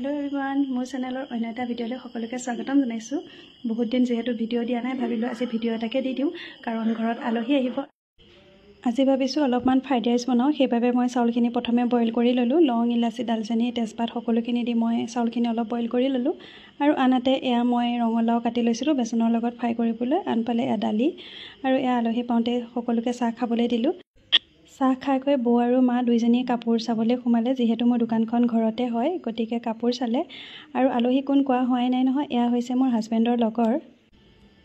Hello everyone मोर चेनेलर अन्य এটা ভিডিঅ'লৈ সকলোকে স্বাগতম জনাইছো। বহুত দিন যেহেতু ভিডিঅ' দিয়া নাই ভাবিলো আজি ভিডিঅ' এটাকে দি দিওঁ কাৰণ ঘৰত আলহী আহিব। আজি ভাবিছো অলপমান ফ্ৰাইড ৰাইচ বনাও, সেইভাবে মই চাউলখিনি প্ৰথমে বইল কৰি ললো। লং ইলাচি দালচেনি তেজপাত সকলোখিনি দি মই চাউলখিনি অলপ বইল কৰি ললো আৰু আনহাতে এয়া মই ৰঙলাও কাটি লৈছিলো বেচনৰ লগত ফ্ৰাই কৰিবলৈ। আনফালে এয়া দালি আৰু এয়া আলহী পাওঁতে সকলোকে চাহ খাবলৈ দিলো। চাহ খাইকৈ বৌ আৰু মা দুইজনীয়ে কাপোৰ চাবলৈ সোমালে, যিহেতু মোৰ দোকানখন ঘৰতে হয় গতিকে কাপোৰ চালে। আৰু আলহী কোন কোৱা হোৱাই নাই নহয়, এয়া হৈছে মোৰ হাজবেণ্ডৰ লগৰ,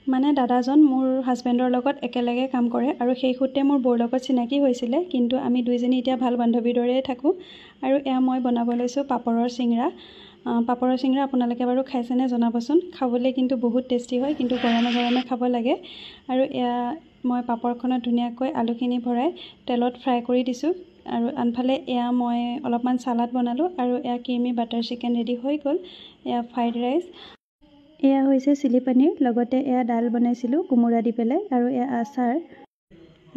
মানে দাদাজন মোৰ হাজবেণ্ডৰ লগত একেলগে কাম কৰে আৰু সেই সূত্ৰে মোৰ বৌৰ লগত চিনাকি হৈছিলে, কিন্তু আমি দুইজনী এতিয়া ভাল বান্ধৱীৰ দৰেই থাকোঁ। আৰু এয়া মই বনাব লৈছোঁ পাপৰৰ চিংৰা। পাপৰৰ চিংৰা আপোনালোকে বাৰু খাইছেনে জনাবচোন, খাবলৈ কিন্তু বহুত টেষ্টি হয়, কিন্তু গৰমে গৰমে খাব লাগে। আৰু এয়া মই পাপৰখনত ধুনীয়াকৈ আলুখিনি ভৰাই তেলত ফ্ৰাই কৰি দিছোঁ। আৰু আনফালে এয়া মই অলপমান চালাড বনালোঁ আৰু এয়া ক্ৰিমি বাটাৰ চিকেন ৰেডি হৈ গ'ল। এয়া ফ্ৰাইড ৰাইচ, এয়া হৈছে চিলি পনীৰ, লগতে এয়া দাল বনাইছিলোঁ কোমোৰা দি পেলাই, আৰু এয়া আচাৰ।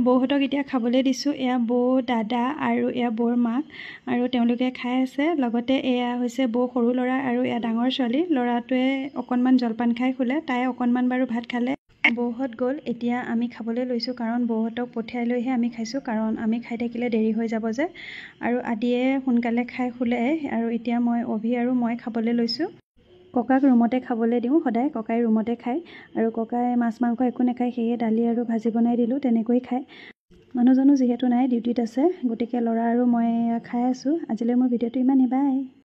বৌহঁতক এতিয়া খাবলৈ দিছোঁ। এয়া বৌ, দাদা আৰু এয়া বৌৰ মাক, আৰু তেওঁলোকে খাই আছে। লগতে এয়া হৈছে বৌ সৰু ল'ৰা আৰু এয়া ডাঙৰ ছোৱালী। ল'ৰাটোৱে অকণমান জলপান খাই শুলে, তাই অকণমান বাৰু ভাত খালে। বৌহঁত গ'ল, এতিয়া আমি খাবলৈ লৈছোঁ, কাৰণ বৌহঁতক পঠিয়াই লৈহে আমি খাইছোঁ, কাৰণ আমি খাই থাকিলে দেৰি হৈ যাব যে। আৰু আদিয়ে সোনকালে খাই শুলে, আৰু এতিয়া মই অভি আৰু মই খাবলৈ লৈছোঁ। ককাক ৰুমতে খাবলৈ দিওঁ, সদায় ককাই ৰুমতে খায়, আৰু ককাই মাছ মাংস একো নাখায়, সেয়ে দালি আৰু ভাজি বনাই দিলোঁ, তেনেকৈ খায়। মানুহজনো যিহেতু নাই, ডিউটিত আছে, গতিকে ল'ৰা আৰু মই খাই আছোঁ। আজিলৈ মোৰ ভিডিঅ'টো ইমানেই, বাই।